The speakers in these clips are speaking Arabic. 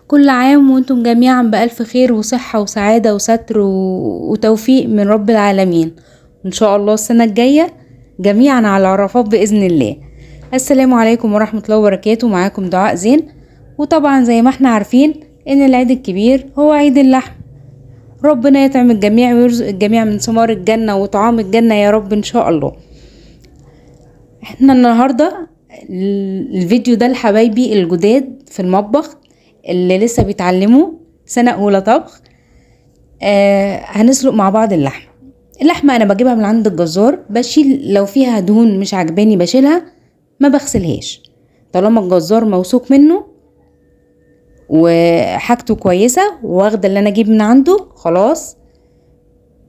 كل عام وانتم جميعا بألف خير وصحة وسعادة وستر وتوفيق من رب العالمين. ان شاء الله السنة الجاية جميعا على عرفات بإذن الله. السلام عليكم ورحمة الله وبركاته. معاكم دعاء زين. وطبعا زي ما احنا عارفين ان العيد الكبير هو عيد اللحم. ربنا يطعم الجميع ويرزق الجميع من ثمار الجنة وطعام الجنة يا رب ان شاء الله. احنا النهاردة الفيديو ده لحبايبي الجداد في المطبخ اللي لسه بيتعلموا سنة اولى طبخ. هنسلق مع بعض اللحمة انا بجيبها من عند الجزار، بشيل لو فيها دهون مش عجباني بشيلها، ما بغسلهاش طالما الجزار موثوق منه وحاجته كويسة واخده اللي انا اجيب من عنده. خلاص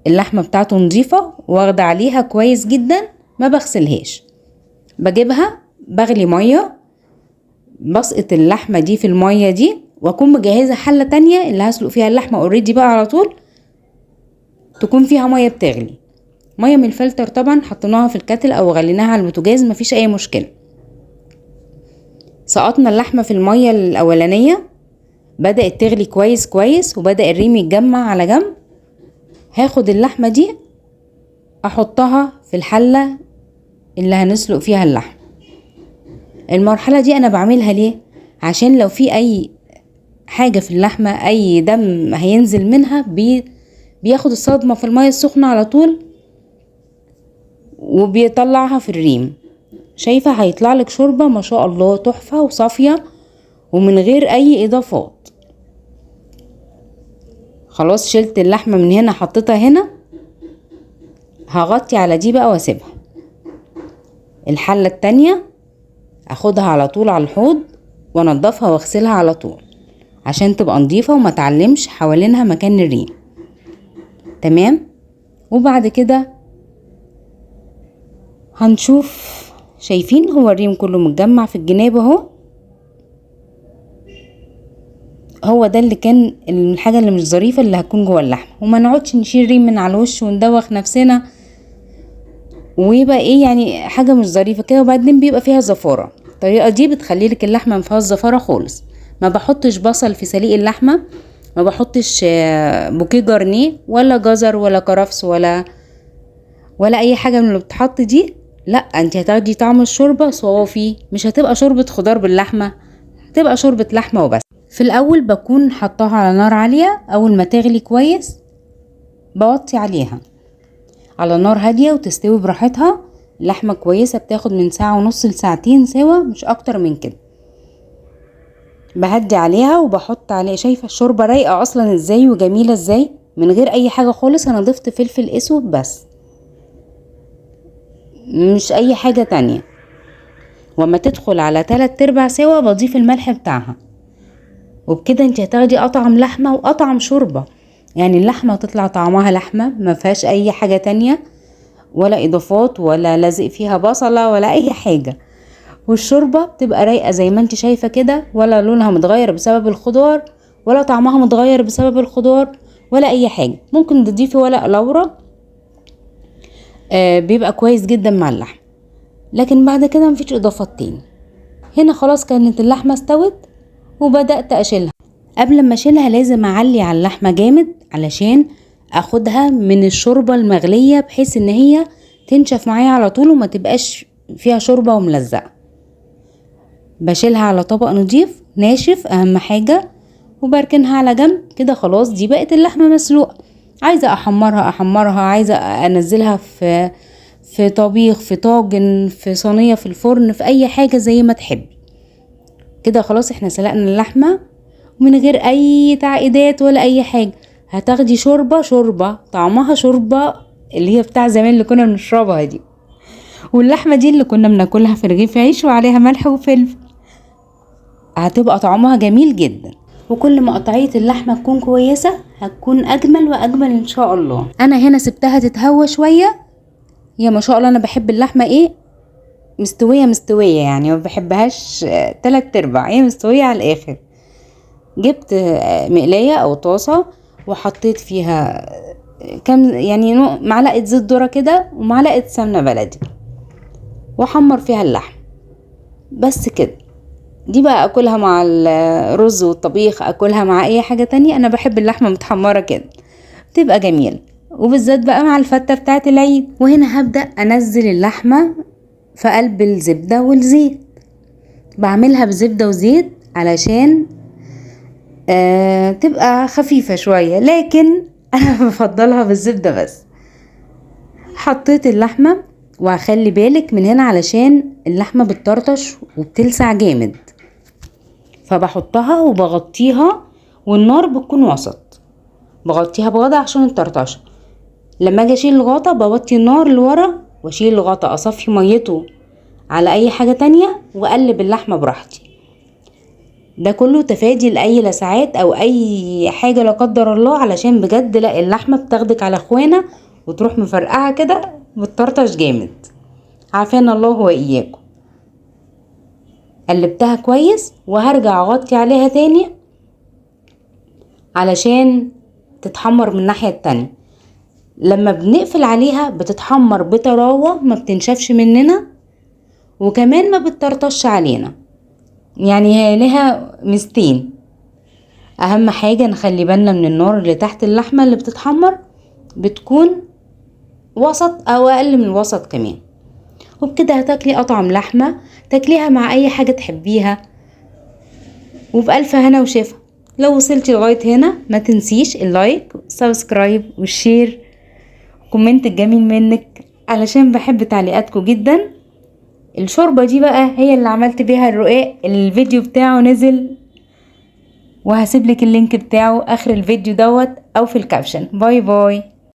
اللحمة بتاعته نظيفة واخده عليها كويس جدا، ما بغسلهاش. بجيبها بغلي مية، بسقط اللحمة دي في المية دي واكون مجهزة حلة تانية اللي هسلق فيها اللحمة اوريدي بقى على طول، تكون فيها مية بتغلي، مية من الفلتر طبعا، حطيناها في الكاتل او غليناها على البوتاجاز مفيش اي مشكلة. سقطنا اللحمة في المية الاولانية، بدأت تغلي كويس كويس وبدأ الريم يتجمع على جنب. هاخد اللحمة دي احطها في الحلة اللي هنسلق فيها اللحم. المرحلة دي انا بعملها ليه؟ عشان لو في اي حاجة في اللحمة اي دم هينزل منها بياخد الصدمة في المية السخنة على طول وبيطلعها في الريم. شايفة هيطلع لك شوربة ما شاء الله تحفة وصافية ومن غير اي اضافات. خلاص شلت اللحمة من هنا حطيتها هنا، هغطي على دي بقى واسيبها. الحلة التانية اخدها على طول على الحوض وانضفها واغسلها على طول عشان تبقى نضيفة وما تعلمش حوالينها مكان الريم. تمام. وبعد كده هنشوف، شايفين هو الريم كله متجمع في الجناب اهو. هو ده اللي كان الحاجة اللي مش ظريفة اللي هتكون جوه اللحمة، وما نقعدش نشيل ريم من على الوش وندوخ نفسنا ويبقى ايه يعني حاجة مش ظريفة كده وبعدين بيبقى فيها زفارة. الطريقة دي بتخلي لك اللحمة ما فيهاش زفارة خالص. ما بحطش بصل في سليق اللحمة، ما بحطش بوكيه جرنيه ولا جزر ولا كرفس ولا اي حاجة من اللي بتحط دي. لا انت هتاخدي طعم الشوربة صافي، مش هتبقى شوربة خضار باللحمة، هتبقى شوربة لحمة وبس. في الاول بكون حطاها على نار عالية، اول ما تغلي كويس بوطي عليها على نار هادية وتستوي براحتها. اللحمة كويسة بتاخد من ساعة ونص لساعتين سوا، مش اكتر من كده. بهدي عليها وبحط عليها، شايفة الشوربة رايقة اصلا ازاي وجميلة ازاي من غير اي حاجة خالص. انا ضفت فلفل اسود بس، مش اي حاجة تانية. وما تدخل على 3/4 سوا بضيف الملح بتاعها، وبكده انت هتاخدي اطعم لحمة واطعم شوربة. يعني اللحمة تطلع طعمها لحمة ما فيهاش اي حاجة تانية ولا اضافات ولا لازق فيها بصلة ولا اي حاجة، والشوربة بتبقى رايقة زي ما انت شايفة كده، ولا لونها متغير بسبب الخضار ولا طعمها متغير بسبب الخضار ولا اي حاجة. ممكن تضيفي ورق لورا بيبقى كويس جدا مع اللحم، لكن بعد كده مفيش اضافات تاني. هنا خلاص كانت اللحمة استوت وبدأت اشيلها. قبل ما اشيلها لازم اعلي على اللحمة جامد علشان اخدها من الشوربة المغلية بحيث ان هي تنشف معايا على طول وما تبقاش فيها شوربة وملزقة. بشيلها على طبق نضيف ناشف اهم حاجة وبركنها على جنب كده. خلاص دي بقت اللحمة مسلوقة. عايزة احمرها، عايزة انزلها في طبيخ، في طاجن، في صينية، في الفرن، في اي حاجة زي ما تحب. كده خلاص احنا سلقنا اللحمة ومن غير اي تعقيدات ولا اي حاجة. هتاخدي شوربة طعمها شوربة اللي هي بتاع زمان اللي كنا بنشربها دي، واللحمة دي اللي كنا بناكلها في رغيف عيش وعليها ملح وفلفل. هتبقى طعمها جميل جدا، وكل ما قطعية اللحمة تكون كويسة هتكون اجمل واجمل ان شاء الله. انا هنا سبتها تتهوى شوية. يا ما شاء الله انا بحب اللحمة ايه مستوية يعني، ما بحبهاش 3/4، هي مستوية على الاخر. جبت مقلاية او طاسة وحطيت فيها كم يعني معلقة زيت ذرة كده ومعلقة سمنة بلدي، وحمر فيها اللحم بس كده. دي بقى اكلها مع الرز والطبيخ، اكلها مع اي حاجة تانية. انا بحب اللحمة متحمرة كده بتبقى جميلة، وبالذات بقى مع الفتة بتاعت العيد. وهنا هبدأ انزل اللحمة في قلب الزبدة والزيت. بعملها بزبدة وزيت علشان تبقى خفيفة شوية، لكن انا بفضلها بالزبدة بس. حطيت اللحمة، وهخلي بالك من هنا علشان اللحمة بتطرطش وبتلسع جامد، فبحطها وبغطيها، والنار بتكون وسط. بغطيها بغطا عشان الطرطشه. لما اجي اشيل الغطا بوطي النار لورا واشيل الغطا، اصفي ميته على اي حاجة تانية واقلب اللحمة براحتي. ده كله تفادي لاي لسعات او اي حاجة لا قدر الله، علشان بجد لا اللحمة بتاخدك على اخوانا وتروح مفرقعة كده بتطرطش جامد. عافانا الله واياكم. قلبتها كويس وهرجع اغطي عليها تاني علشان تتحمر من الناحية التانية. لما بنقفل عليها بتتحمر بطراوة، ما بتنشفش مننا، وكمان ما بتطرطش علينا. يعني هي لها ميزتين. اهم حاجة نخلي بالنا من النار اللي تحت اللحمة اللي بتتحمر بتكون وسط او اقل من الوسط كمان. وبكده هتاكلي اطعم لحمة، تاكليها مع اي حاجة تحبيها، وبألف هنا وشفا. لو وصلتي لغاية هنا ما تنسيش اللايك والسبسكرايب والشير كومنت الجميل منك، علشان بحب تعليقاتكم جدا. الشوربة دي بقى هي اللي عملت بيها الرقاق، الفيديو بتاعه نزل، وهسيبلك اللينك بتاعه اخر الفيديو دوت او في الكابشن. باي باي.